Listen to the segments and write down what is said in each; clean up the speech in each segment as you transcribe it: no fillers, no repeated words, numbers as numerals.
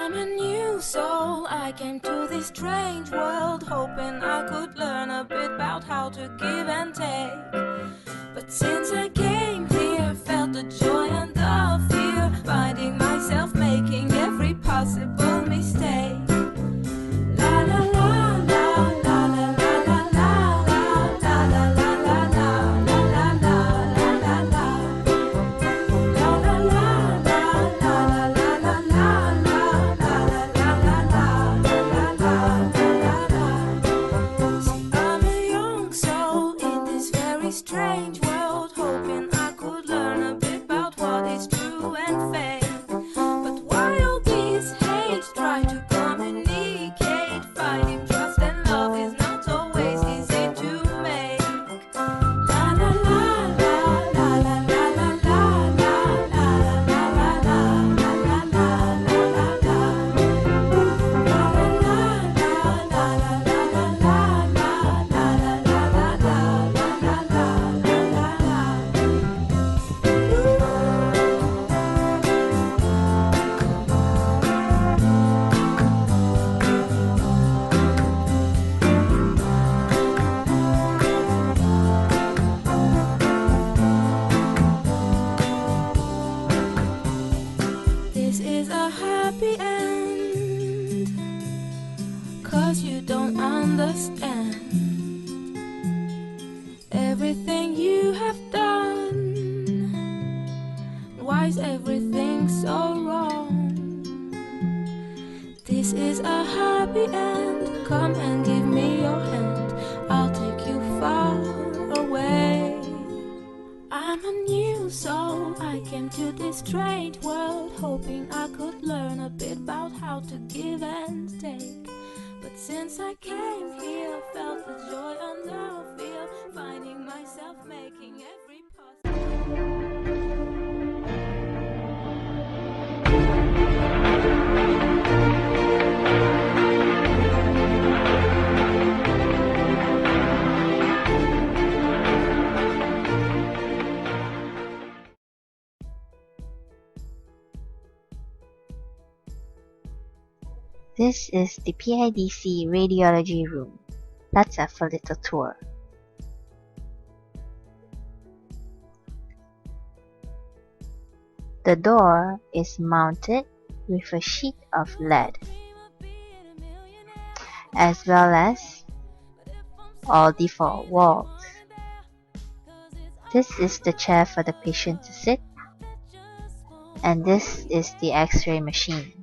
I'm a new soul, I came to this strange world hoping I could learn a bit about how to give and take. But since I came here, felt the joy and the fear, finding myself making every possible mistake. La la la la la la la la la la la la la la la la la la. Strange world, hoping I could learn a bit about what is true and fake. But while these hate try to communicate, finding trust and love is not always easy to make. La la la la la la la la la la la la la la This is a happy end, 'cause you don't understand everything you have done. Why is everything so wrong? This is a happy end, come and give me your hand, I'll take you far away. I'm a new soul, I came to this strange world hoping I could learn a bit about how to give and take. But since I came here, felt the joy and the fear, finding myself making every This is the PIDC radiology room. Let's have a little tour. The door is mounted with a sheet of lead, as well as all the four walls. This is the chair for the patient to sit, and this is the X-ray machine.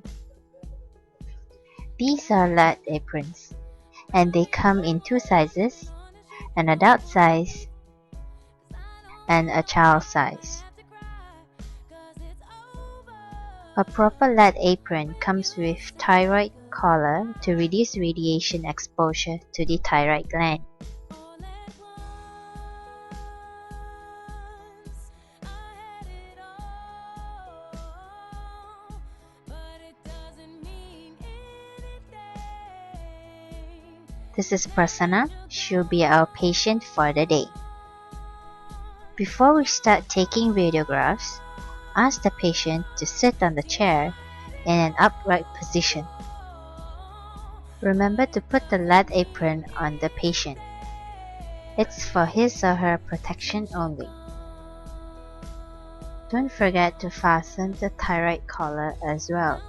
These are lead aprons, and they come in two sizes, an adult size and a child size. A proper lead apron comes with thyroid collar to reduce radiation exposure to the thyroid gland. This is Prasanna. She'll be our patient for the day. Before we start taking radiographs, ask the patient to sit on the chair in an upright position. Remember to put the lead apron on the patient. It's for his or her protection only. Don't forget to fasten the thyroid collar as well.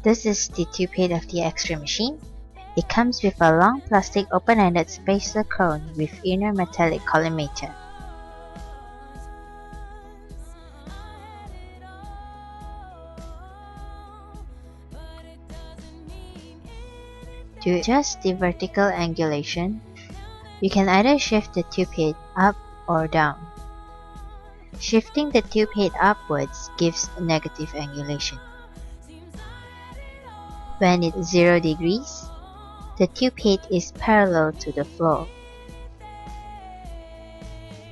This is the tube head of the X-ray machine. It comes with a long plastic open-ended spacer cone with inner metallic collimator. To adjust the vertical angulation, you can either shift the tube head up or down. Shifting the tube head upwards gives a negative angulation. When it's 0 degrees, the tube head is parallel to the floor.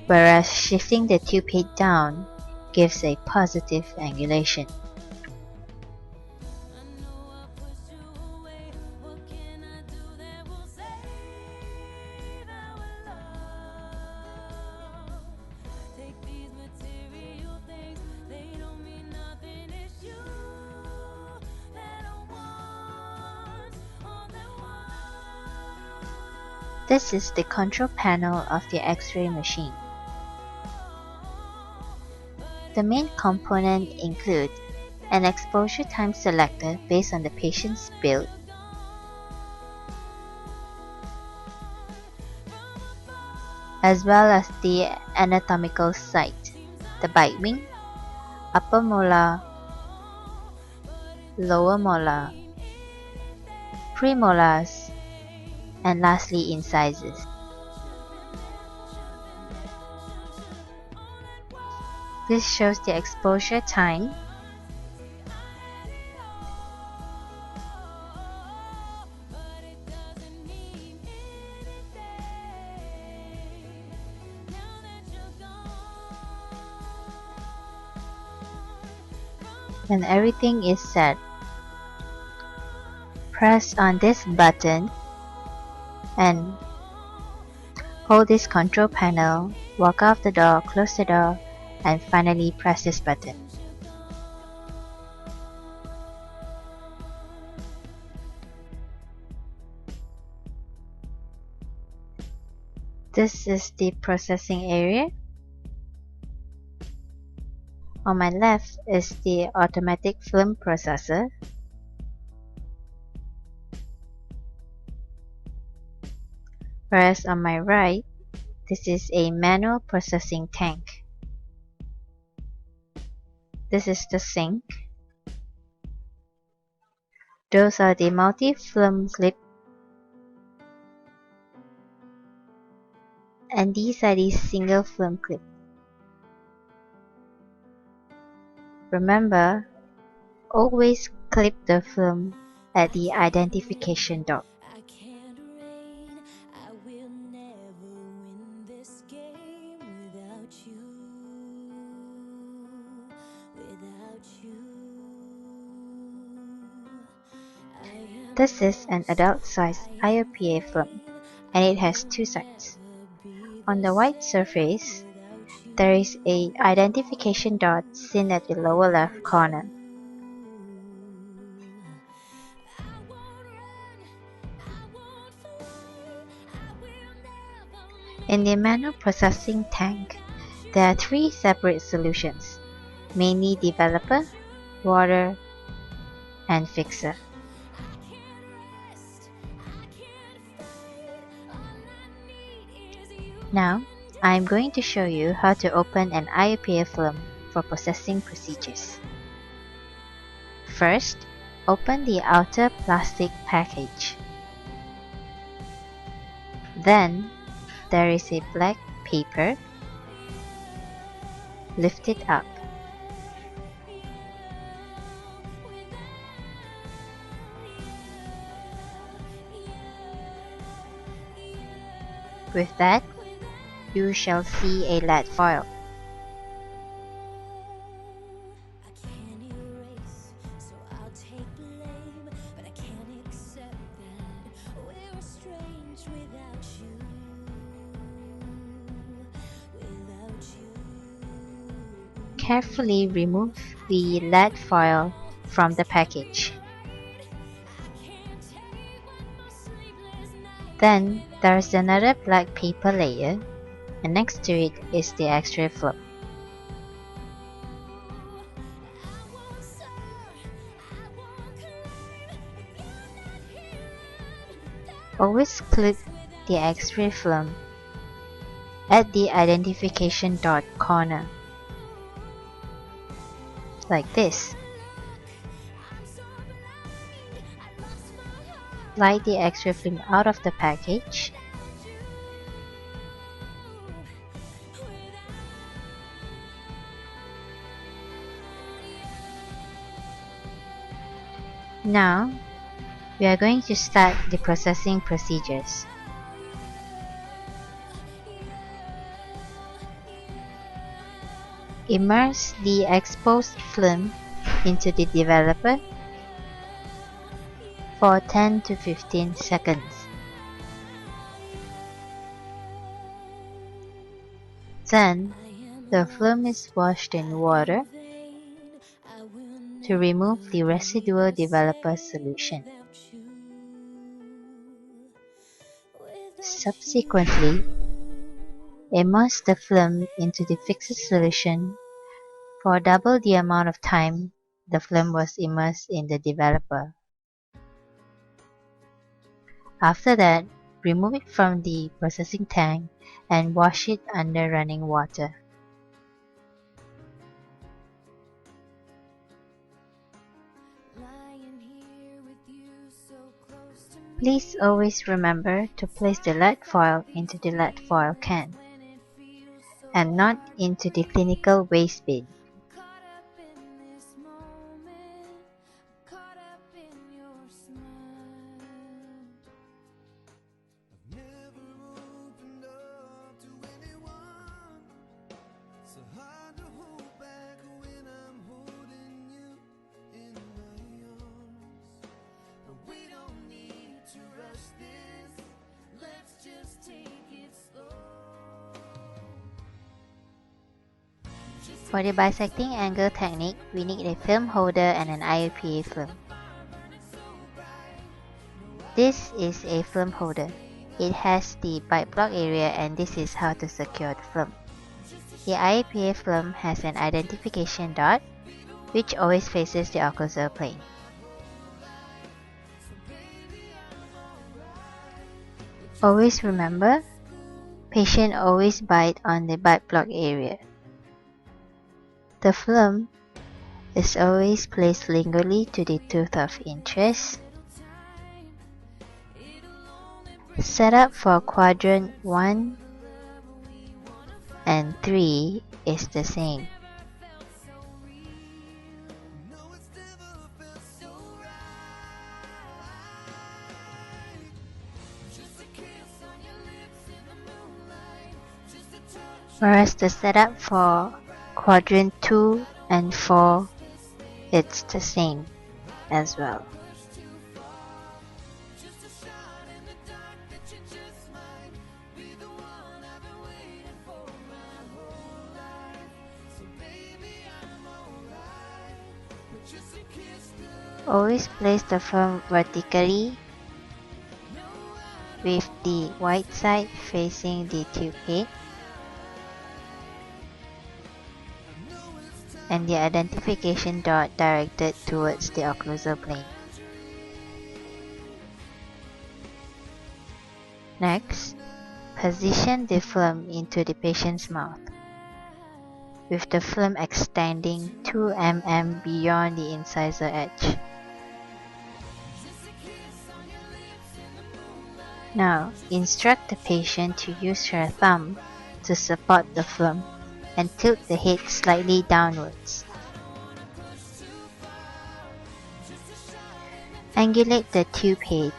Whereas shifting the tube head down gives a positive angulation. This is the control panel of the X-ray machine. The main components include an exposure time selector based on the patient's build, as well as the anatomical site, the bite wing, upper molar, lower molar, premolars, and lastly incisors. This shows the exposure time, when everything is set. Press on this button and hold this control panel, walk out the door, close the door, and finally press this button. This is the processing area. On my left is the automatic film processor. Whereas on my right, this is a manual processing tank. This is the sink. Those are the multi-film clip. And these are the single film clip. Remember, always clip the film at the identification dot. I can't rain, I will never win this game without you. Without you. This is an adult-sized IOPA film, and it has two sides. On the white surface, there is a identification dot seen at the lower left corner. In the manual processing tank, there are three separate solutions, mainly developer, water, and fixer. Now, I am going to show you how to open an IOPA film for processing procedures. First, open the outer plastic package. Then, there is a black paper. Lift it up. With that, you shall see a lead foil. I can't erase, so I'll take blame, but I can't accept that we're estranged without you. Without you. Carefully remove the lead foil from the package. Then there is another black paper layer, and next to it is the X-ray film. Always clip the X-ray film at the identification dot corner, like this. Slide the X-ray film out of the package. Now, we are going to start the processing procedures. Immerse the exposed film into the developer for 10 to 15 seconds. Then, the film is washed in water to remove the residual developer solution. Subsequently, immerse the film into the fixed solution for double the amount of time the film was immersed in the developer. After that, remove it from the processing tank and wash it under running water. Please always remember to place the lead foil into the lead foil can and not into the clinical waste bin. For the bisecting angle technique, we need a film holder and an IUPA film. This is a film holder. It has the bite block area and this is how to secure the film. The IUPA film has an identification dot which always faces the occlusal plane. Always remember, patient always bite on the bite block area. The film is always placed lingually to the tooth of interest. Setup for quadrant 1 and 3 is the same. Whereas the setup for quadrant 2 and 4, it's the same as well. Always place the film vertically with the white side facing the tube head and the identification dot directed towards the occlusal plane. Next, position the film into the patient's mouth, with the film extending 2 mm beyond the incisor edge. Now, instruct the patient to use her thumb to support the film and tilt the head slightly downwards. Angulate the tube head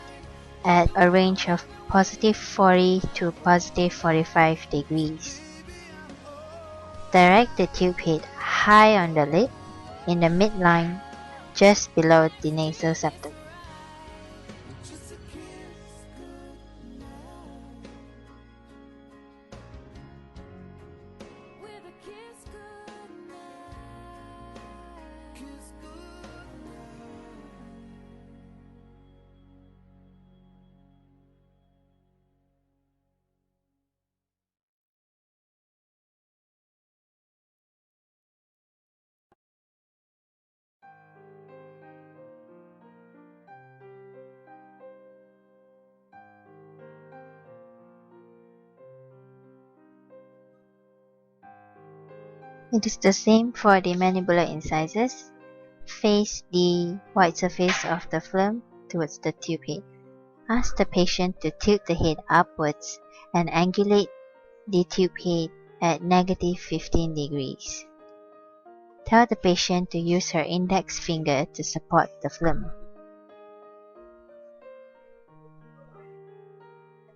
at a range of positive 40 to positive 45 degrees. Direct the tube head high on the lip in the midline just below the nasal septum. It is the same for the mandibular incisors. Face the white surface of the film towards the tube head. Ask the patient to tilt the head upwards and angulate the tube head at negative 15 degrees. Tell the patient to use her index finger to support the film.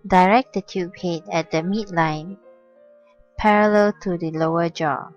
Direct the tube head at the midline, parallel to the lower jaw.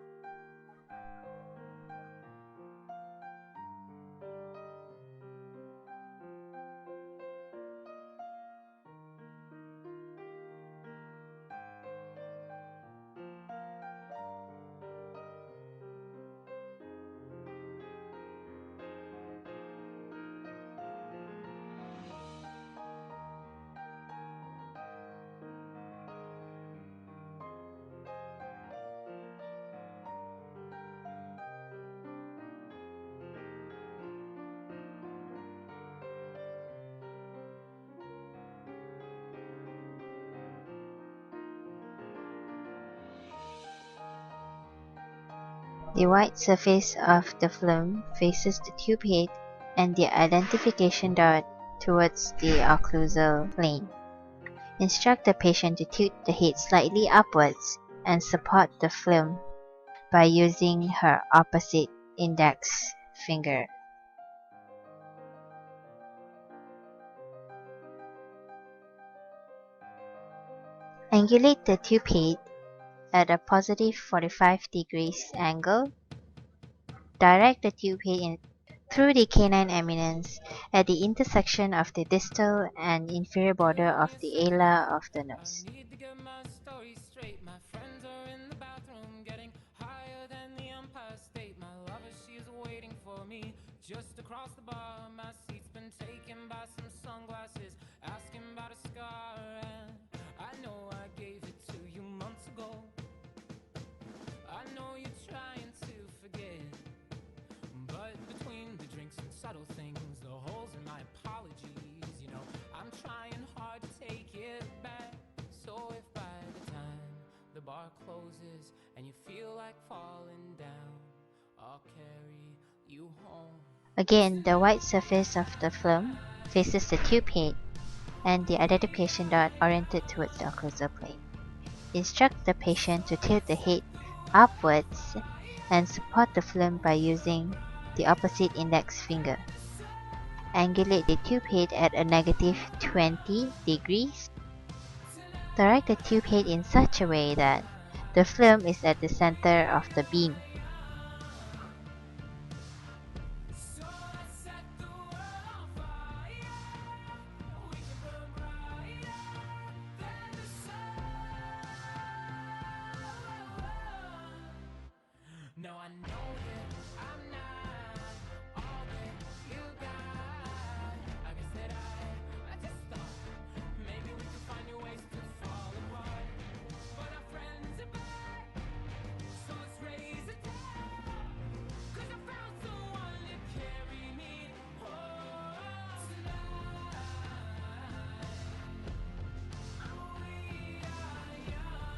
The white surface of the film faces the tube head and the identification dot towards the occlusal plane. Instruct the patient to tilt the head slightly upwards and support the film by using her opposite index finger. Angulate the tube head at a positive 45 degrees angle. Direct the tube head through the canine eminence at the intersection of the distal and inferior border of the ala of the nose. Need to get my story straight. My friends are in the bathroom getting higher than the Empire State. My lover, she's waiting for me just across the bar. My seat's been taken by some sunglasses, asking about a scar. And I know I gave it to you months ago. I know you're trying to forget, but between the drinks and subtle things, the holes in my apologies, you know, I'm trying hard to take it back. So if by the time the bar closes and you feel like falling down, I'll carry you home. Again, the white surface of the film faces the tube head and the identification dot oriented towards the occlusal plane. Instruct the patient to tilt the head upwards and support the film by using the opposite index finger. Angulate the tube head at a negative 20 degrees. Direct the tube head in such a way that the film is at the center of the beam. No, I know that I'm not all that you got. I guess that I just thought maybe we could find new ways to fall apart. But our friends are back, so let's raise a toast. 'Cause I found someone to carry me home tonight.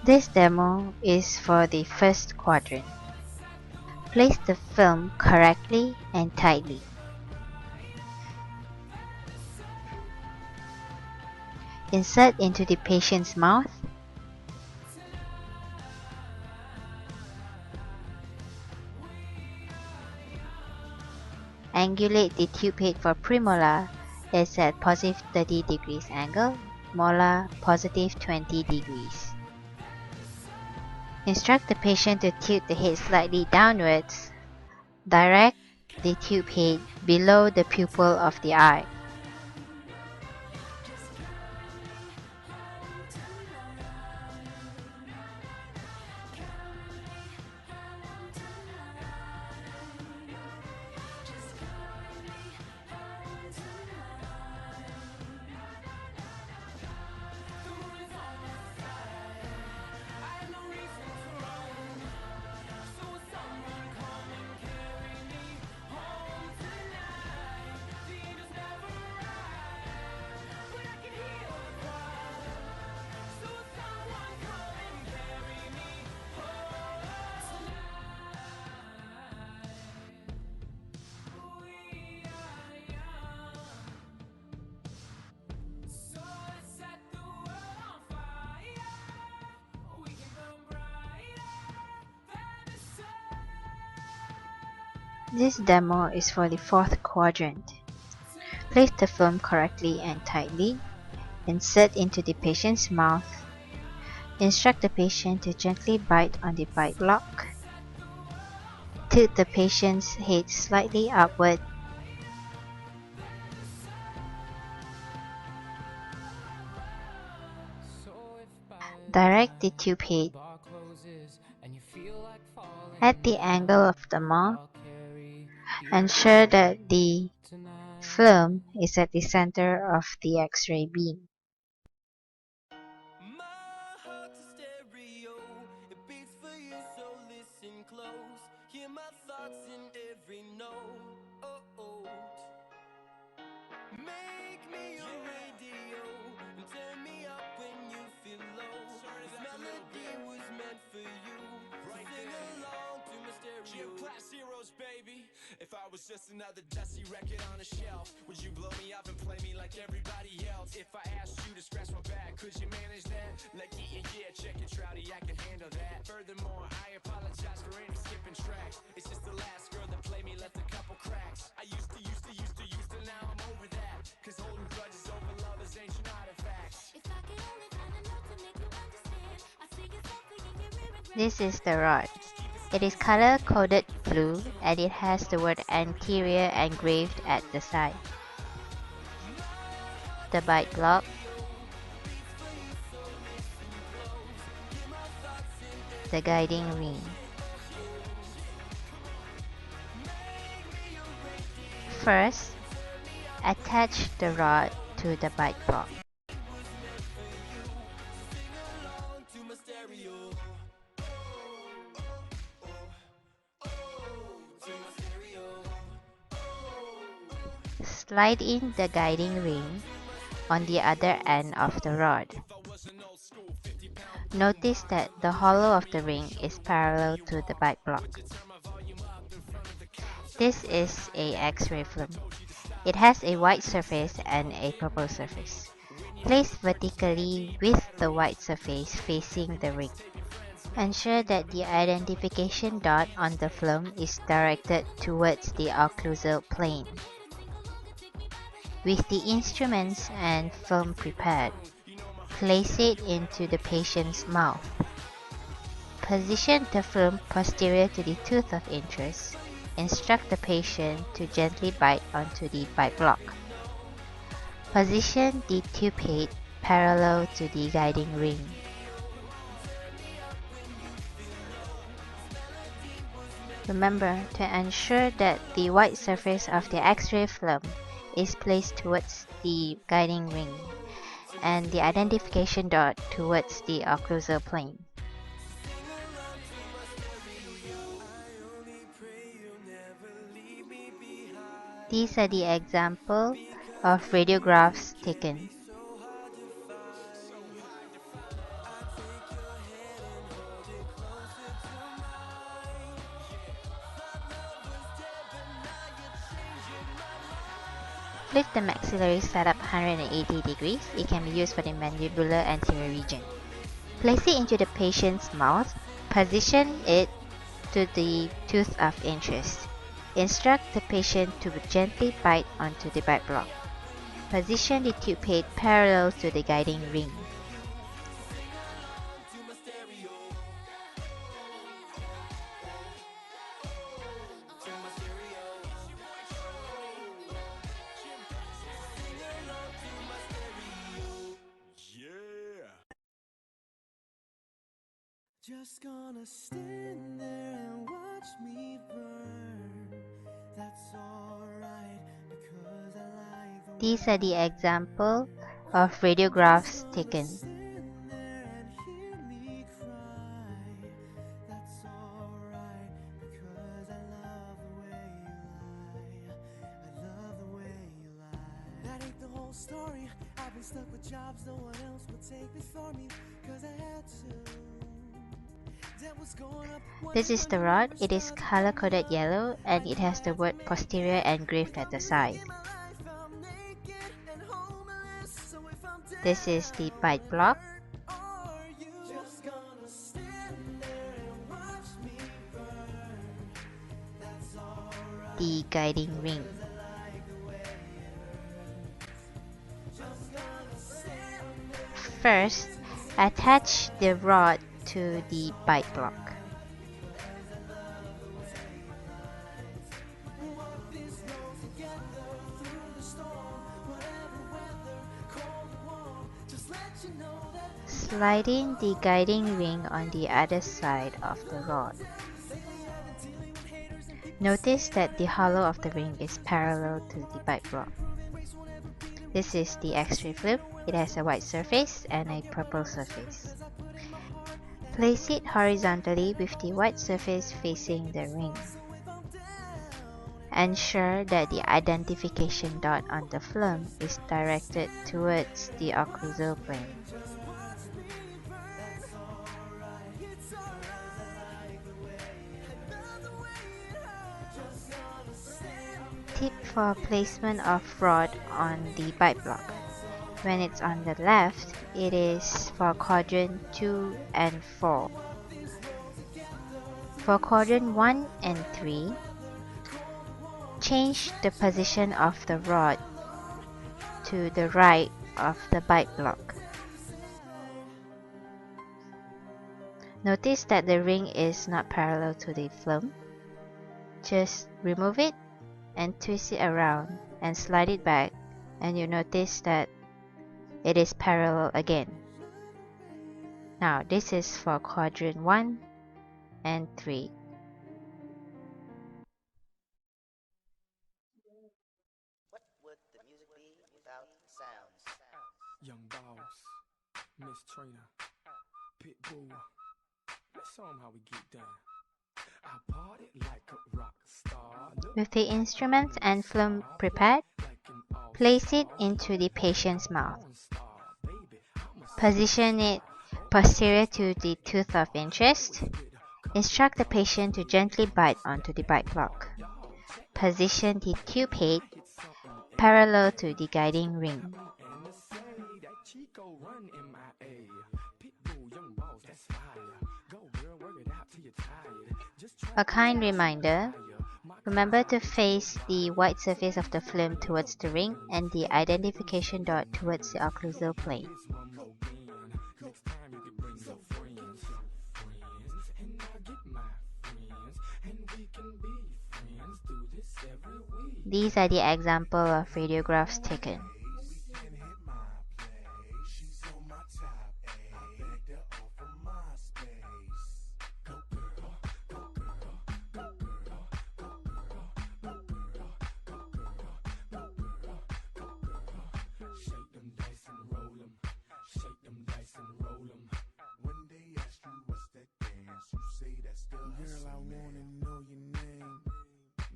This demo is for the first quadrant. Place the film correctly and tightly. Insert into the patient's mouth. Angulate the tube head for premolar is at positive 30 degrees angle, molar positive 20 degrees. Instruct the patient to tilt the head slightly downwards. Direct the tube head below the pupil of the eye. This demo is for the fourth quadrant. Place the film correctly and tightly. Insert into the patient's mouth. Instruct the patient to gently bite on the bite block. Tilt the patient's head slightly upward. Direct the tube head at the angle of the mouth. Ensure that the film is at the center of the X-ray beam. My heart's a stereo, it beats for you, so listen close. Hear my thoughts in every note. Make me your radio and turn me up when you feel low. This melody was meant for you. So sing along to my stereo. was just another dusty record on a shelf. Would you blow me up and play me like everybody else? If I asked you to scratch my back, could you manage that? Like, yeah, check it, Trouty, I can handle that. Furthermore, I apologize for any skipping tracks. It's just the last girl that played me left a couple cracks. I used to, now I'm over that. Cause holding grudges over love is ancient artifacts. If I could only find a note to make you understand, I see you something in your mirror. This is the rod. It is color-coded blue and it has the word anterior engraved at the side. The bite block, the guiding ring. First, attach the rod to the bite block. Slide in the guiding ring on the other end of the rod. Notice that the hollow of the ring is parallel to the bite block. This is a X-ray film. It has a white surface and a purple surface. Place vertically with the white surface facing the ring. Ensure that the identification dot on the film is directed towards the occlusal plane. With the instruments and film prepared, place it into the patient's mouth. Position the film posterior to the tooth of interest. Instruct the patient to gently bite onto the bite block. Position the tube head parallel to the guiding ring. Remember to ensure that the white surface of the X-ray film is placed towards the guiding ring and the identification dot towards the occlusal plane. These are the example of radiographs taken. Flip the maxillary setup 180 degrees. It can be used for the mandibular anterior region. Place it into the patient's mouth. Position it to the tooth of interest. Instruct the patient to gently bite onto the bite block. Position the tube head parallel to the guiding ring. Just gonna stand there and watch me burn. That's alright because I like the These are the example of radiographs taken. stand there and hear me cry. That's alright because I love the way you lie. I love the way you lie. That ain't the whole story. I've been stuck with jobs no one else would take before me cause I had to. This is the rod. It is color-coded yellow and it has the word posterior engraved at the side. This is the bite block. The guiding ring. First, attach the rod to the bite block. Slide in the guiding ring on the other side of the rod. Notice that the hollow of the ring is parallel to the bite block. This is the X-ray flip. It has a white surface and a purple surface. Place it horizontally with the white surface facing the ring. Ensure that the identification dot on the film is directed towards the occlusal plane. Tip for placement of rod on the bite block. When it's on the left, it is for quadrant 2 and 4. For quadrant 1 and 3, change the position of the rod to the right of the bite block. Notice that the ring is not parallel to the film. Just remove it and twist it around and slide it back, and you notice that it is parallel again. Now this is for quadrant 1 and 3. What would the music be without sounds? Young Boss, Miss Trina, Pitbull. Let's show 'em how we get down. I party like a rock star. With the instruments and film prepared, place it into the patient's mouth. Position it posterior to the tooth of interest. Instruct the patient to gently bite onto the bite block. Position the tube head parallel to the guiding ring. A kind reminder, remember to face the white surface of the film towards the ring and the identification dot towards the occlusal plane. These are the example of radiographs taken. Girl, I wanna know your name.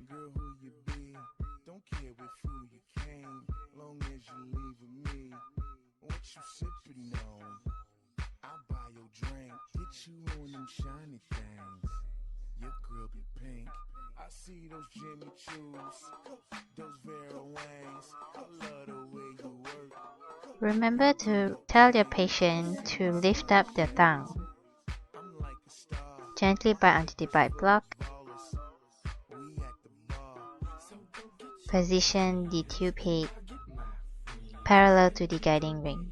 Girl, who you be? Don't care with who you came, long as you leave with me. What you sippin' on? I'll buy your drink, get you on them shiny things. Your girl be pink. I see those Jimmy Choos, those Vera Wangs. I love the way you work. Remember to tell your patient to lift up their tongue. I'm like a star. Gently bite onto the bite block. Ballers. We at the bar. Position the tube head parallel to the guiding ring.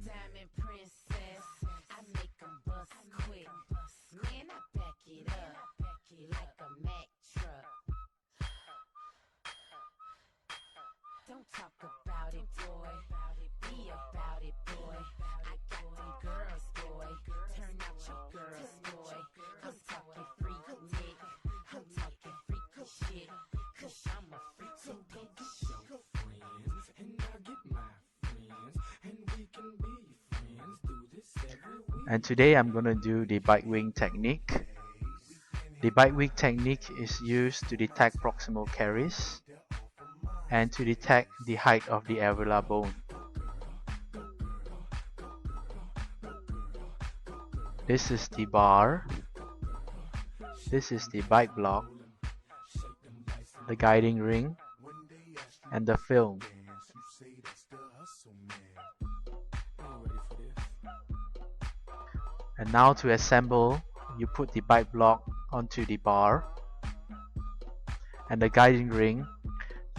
Diamond princess, I make 'em bust quick. Man, I back it up like a Mack truck. Don't talk about it, boy. Be about it, boy. I got them girls, boy. Turn out your girls, boy. I'm talking freak Nick. I'm talking freaky shit. 'Cause I'm a freaky bitch. And today I'm going to do the bite wing technique. The bite wing technique is used to detect proximal caries and to detect the height of the alveolar bone. This is the bar, this is the bite block, the guiding ring, and the film. And now to assemble, you put the bite block onto the bar and the guiding ring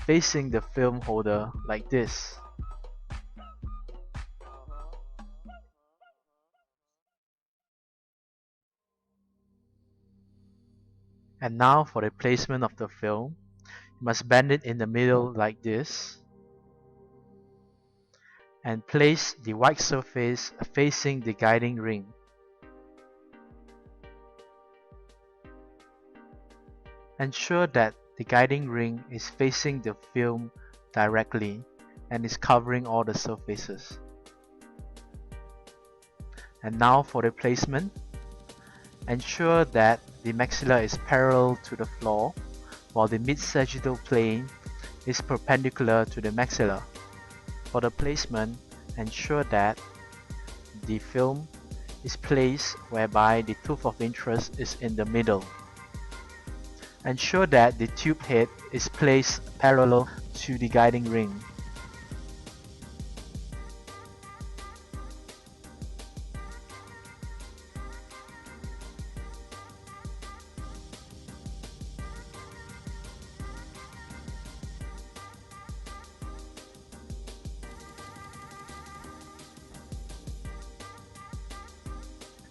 facing the film holder like this. And now for the placement of the film, you must bend it in the middle like this and place the white surface facing the guiding ring. Ensure that the guiding ring is facing the film directly and is covering all the surfaces. And now for the placement. Ensure that the maxilla is parallel to the floor while the mid-sagittal plane is perpendicular to the maxilla. For the placement, ensure that the film is placed whereby the tooth of interest is in the middle. Ensure that the tube head is placed parallel to the guiding ring.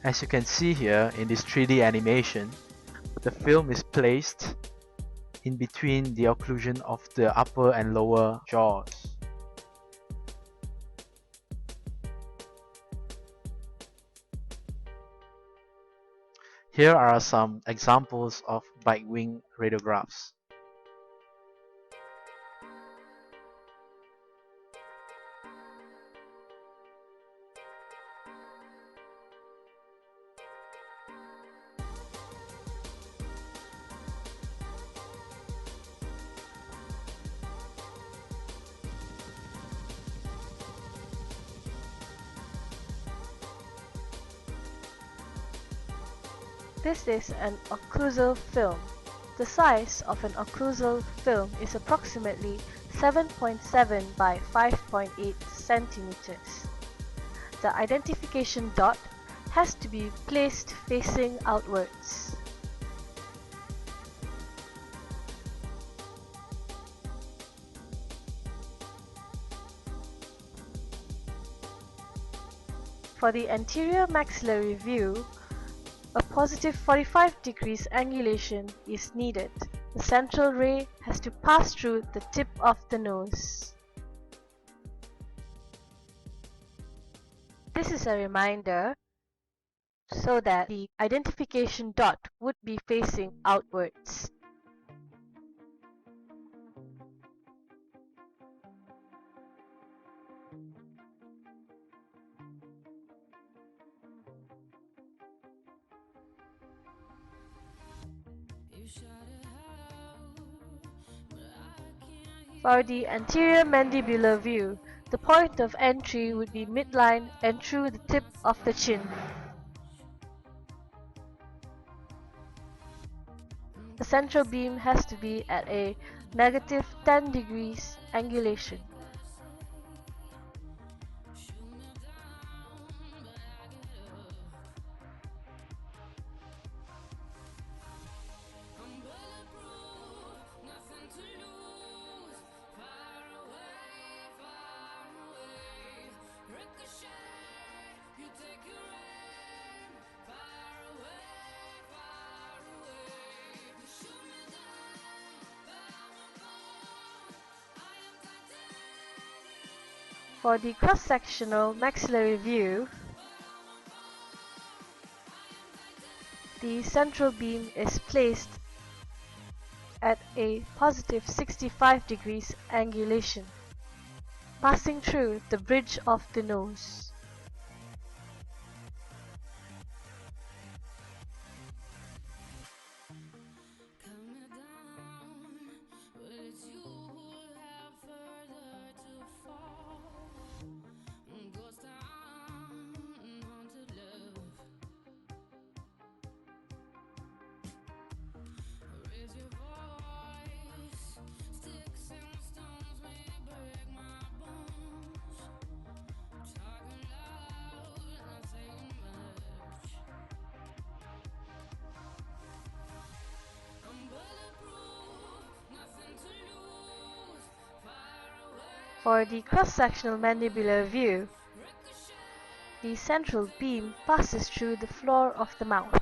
As you can see here in this 3D animation, the film is placed in between the occlusion of the upper and lower jaws. Here are some examples of bite wing radiographs. This is an occlusal film. The size of an occlusal film is approximately 7.7 by 5.8 centimeters. The identification dot has to be placed facing outwards. For the anterior maxillary view, a positive 45 degrees angulation is needed. The central ray has to pass through the tip of the nose. This is a reminder so that the identification dot would be facing outwards. For the anterior mandibular view, the point of entry would be midline and through the tip of the chin. The central beam has to be at a negative 10 degrees angulation. For the cross-sectional maxillary view, the central beam is placed at a positive 65 degrees angulation, passing through the bridge of the nose. For the cross-sectional mandibular view, the central beam passes through the floor of the mouth.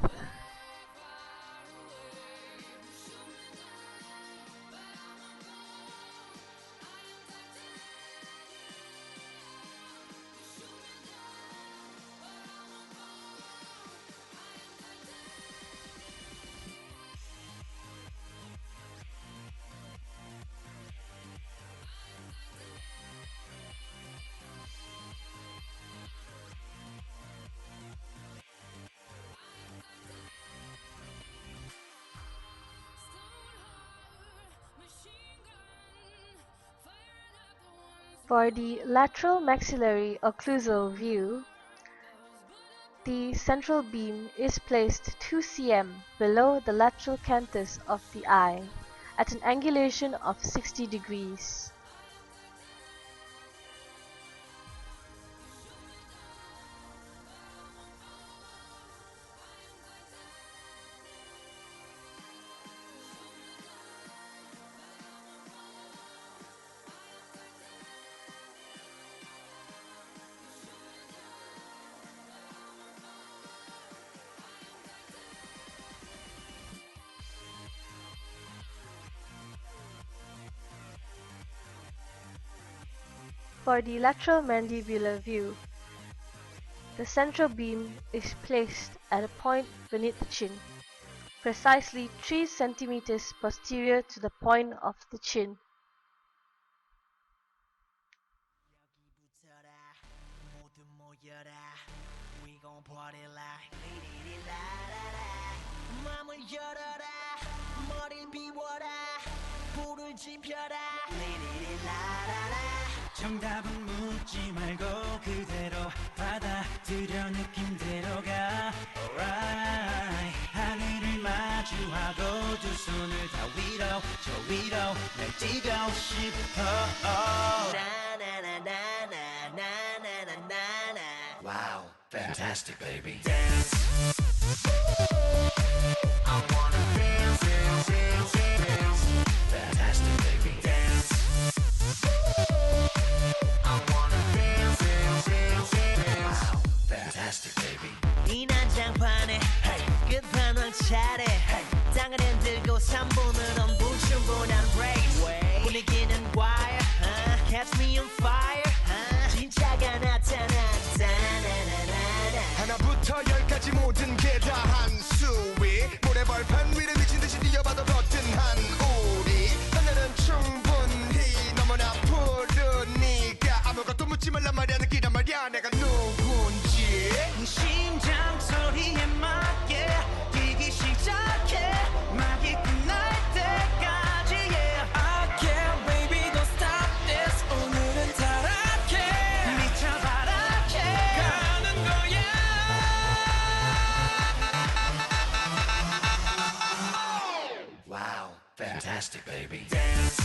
For the lateral maxillary occlusal view, the central beam is placed 2 cm below the lateral canthus of the eye at an angulation of 60 degrees. For the lateral mandibular view, the central beam is placed at a point beneath the chin, precisely 3 cm posterior to the point of the chin. 모두 모여라 We gon' party like 리리리라라라 맘을 열어라 머리를 비워라 불을 지펴라 리리리라라라 정답은 묻지 말고 그대로 받아들여 느낌대로 가 Alright 하늘을 마주하고 두 손을 다 위로 저 위로 날뛰고 싶어 Wow, fantastic baby Dance I wanna dance, dance, dance, dance Fantastic baby Dance I wanna dance, dance, dance, dance Wow, fantastic baby 이 난장판에 끝판왕 차례 땅을 흔들고 3분은 엄부충분한 race 분위기는 wire Catch me on fire 진짜가 나타났다 하나부터 열까지 모든 게 다 한수위 모래벌판 위를 미친듯이 뛰어봐도 거뜬한 우리 하늘은 충분히 너무나 푸르니까 아무것도 묻지 말란 말이야 느끼란 말이야 내가 누군지 심장 소리에 맞게 뛰기 시작해 막이 끝날 때까지 yeah. I can't baby don't stop this 오늘은 타락해 미쳐 바라게 가는 거야 Wow, fantastic baby Dance